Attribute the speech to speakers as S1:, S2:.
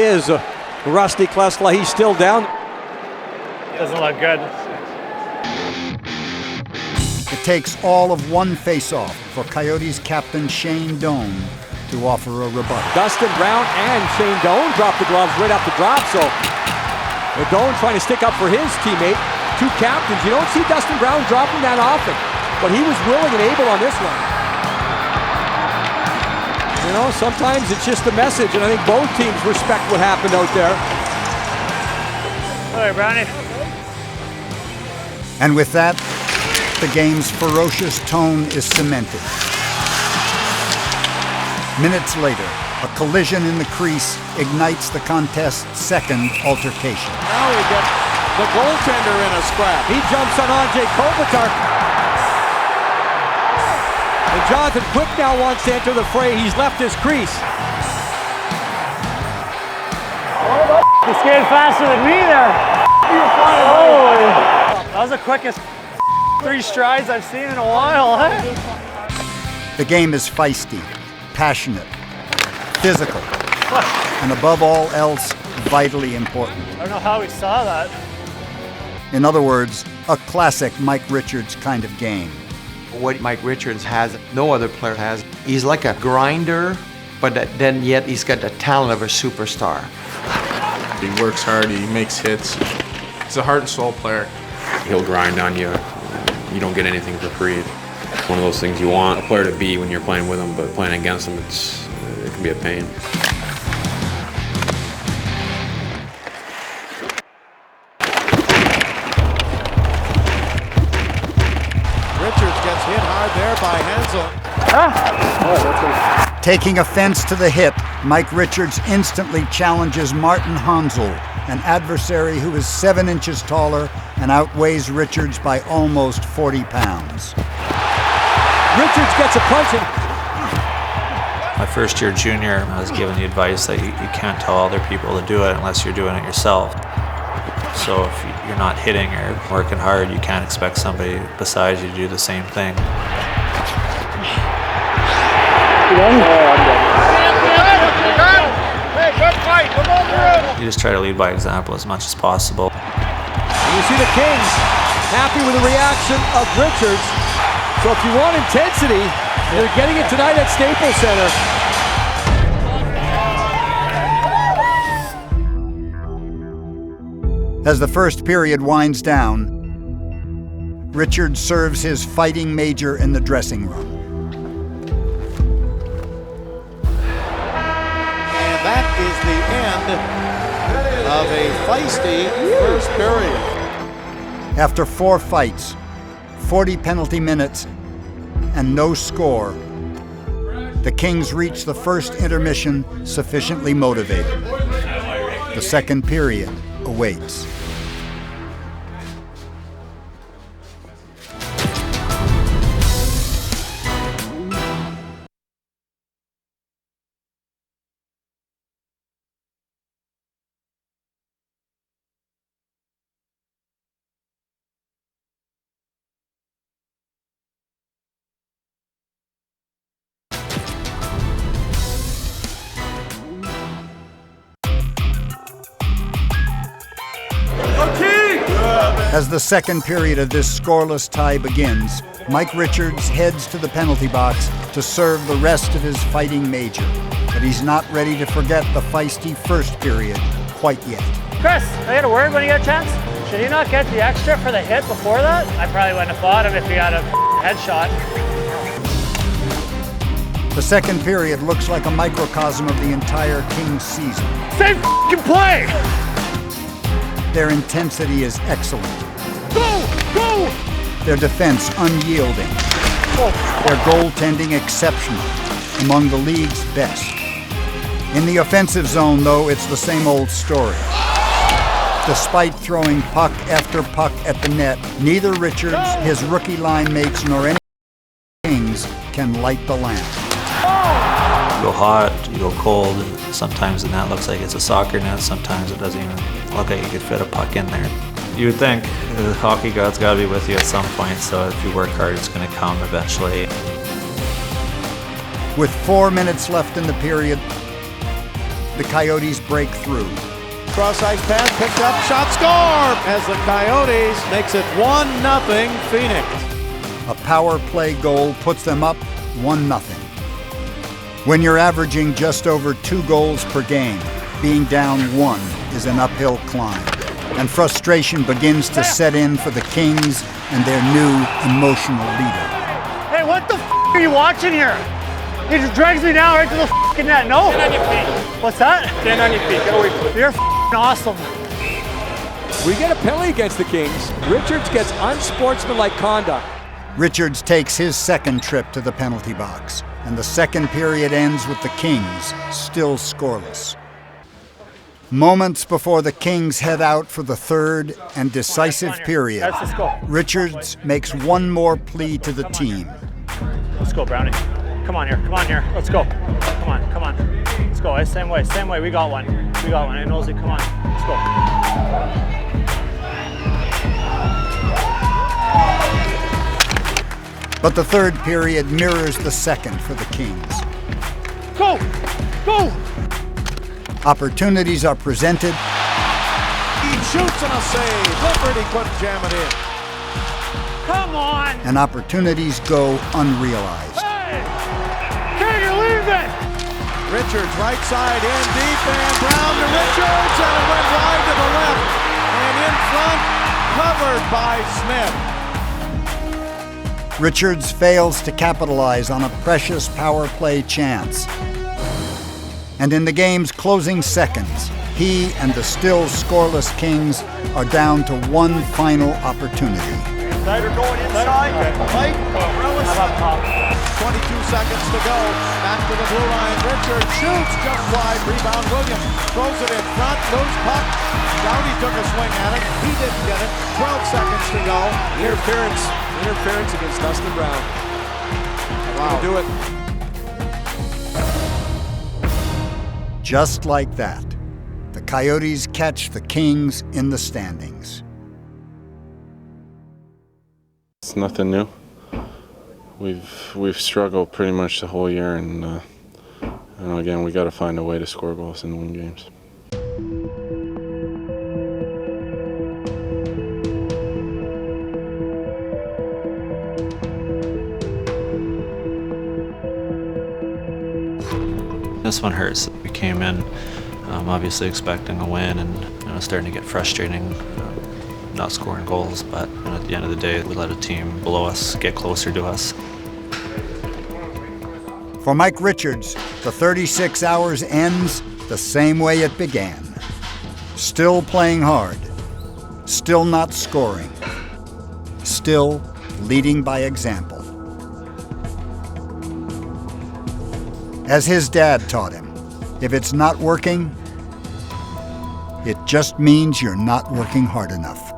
S1: is Rusty Klesla. He's still down.
S2: Doesn't look good.
S3: It takes all of one face-off for Coyotes captain Shane Doan to offer a rebuttal.
S1: Dustin Brown and Shane Doan drop the gloves right off the drop, so Doan trying to stick up for his teammate. Two captains. You don't see Dustin Brown dropping that often, but he was willing and able on this one. You know, sometimes it's just a message, and I think both teams respect what happened out there.
S2: All right, Brownie.
S3: And with that, the game's ferocious tone is cemented. Minutes later, a collision in the crease ignites the contest's second altercation.
S4: Now we get the goaltender in a scrap.
S1: He jumps on Andrei Kopitar. And Jonathan Quick now wants to enter the fray. He's left his crease.
S2: He skated faster than me there. Oh, that was the quickest 3 strides I've seen in a while. Huh?
S3: The game is feisty, passionate, physical, and above all else, vitally important.
S2: I don't know how we saw that.
S3: In other words, a classic Mike Richards kind of game.
S5: What Mike Richards has, no other player has. He's like a grinder, but then yet he's got the talent of a superstar.
S4: He works hard, he makes hits. He's a heart and soul player.
S6: He'll grind on you. You don't get anything for free. It's one of those things you want a player to be when you're playing with him, but playing against him, it can be a pain.
S4: Richards gets hit hard there by Hansel.
S3: Taking offense to the hit, Mike Richards instantly challenges Martin Hansel, an adversary who is 7 inches taller and outweighs Richards by almost 40 pounds.
S1: Richards gets a punch in.
S7: My first year junior, I was given the advice that you can't tell other people to do it unless you're doing it yourself. So if you're not hitting or working hard, you can't expect somebody besides you to do the same thing. You just try to lead by example as much as possible.
S1: And you see the Kings happy with the reaction of Richards. So if you want intensity, you're getting it tonight at Staples Center.
S3: As the first period winds down, Richards serves his fighting major in the dressing room.
S4: And that is the end of a feisty first period.
S3: After 4 fights, 40 penalty minutes, and no score, the Kings reach the first intermission sufficiently motivated. The second period awaits. As the second period of this scoreless tie begins, Mike Richards heads to the penalty box to serve the rest of his fighting major. But he's not ready to forget the feisty first period quite yet.
S2: Chris, I got a word when you get a chance. Should he not get the extra for the hit before that? I probably wouldn't have fought him if he got a headshot.
S3: The second period looks like a microcosm of the entire Kings season.
S2: Same play!
S3: Their intensity is excellent.
S2: Go! Go!
S3: Their defense unyielding. Their goaltending exceptional, among the league's best. In the offensive zone, though, it's the same old story. Despite throwing puck after puck at the net, neither Richards, his rookie line mates, nor any Kings can light the lamp.
S7: You go hot, you go cold. Sometimes the net looks like it's a soccer net. Sometimes it doesn't even look like you could fit a puck in there. You would think the hockey god's got to be with you at some point, so if you work hard, it's going to come eventually.
S3: With 4 minutes left in the period, the Coyotes break through.
S8: Cross-ice pass, picked up, shot, score! As the Coyotes makes it 1-0 Phoenix.
S3: A power play goal puts them up 1-0. When you're averaging just over 2 goals per game, being down 1 is an uphill climb. And frustration begins to set in for the Kings and their new emotional leader.
S2: Hey, what the are you watching here? He just drags me down right to the f***ing net. No.
S9: Stand on your feet.
S2: What's that?
S9: Stand on your feet. Get away from it.
S2: You're f***ing awesome.
S1: We get a penalty against the Kings. Richards gets unsportsmanlike conduct.
S3: Richards takes his second trip to the penalty box, and the second period ends with the Kings still scoreless. Moments before the Kings head out for the third and decisive period,
S2: Let's go.
S3: Richards makes one more plea to the team.
S2: Let's go, Brownie. Come on here. Come on here. Let's go. Come on. Come on. Let's go. Same way. Same way. We got one. We got one. Hey, Nosey, come on. Let's go.
S3: But the third period mirrors the second for the Kings.
S2: Go! Go!
S3: Opportunities are presented.
S8: He shoots and a save. Liberty couldn't jam it in.
S2: Come on!
S3: And opportunities go unrealized.
S2: Hey! Can you leave it?
S8: Richards right side in deep and Brown to Richards and it went wide to the left and in front, covered by Smith.
S3: Richards fails to capitalize on a precious power play chance. And in the game's closing seconds, he and the still scoreless Kings are down to one final opportunity.
S2: Inside or going inside?
S8: Mike, 22 seconds to go. Back to the blue line. Richards shoots just wide. Rebound Williams. Throws it in front. Loose puck. Dowdy took a swing at it. He didn't get it. 12 seconds to go.
S1: Interference against Dustin Brown.
S8: Wow.
S1: Do it.
S3: Just like that, the Coyotes catch the Kings in the standings.
S10: It's nothing new. We've struggled pretty much the whole year, and again, we got to find a way to score goals and win games.
S7: This one hurts. We came in obviously expecting a win and starting to get frustrating, not scoring goals, but at the end of the day, we let a team below us get closer to us.
S3: For Mike Richards, the 36 hours ends the same way it began. Still playing hard, still not scoring, still leading by example. As his dad taught him, if it's not working, it just means you're not working hard enough.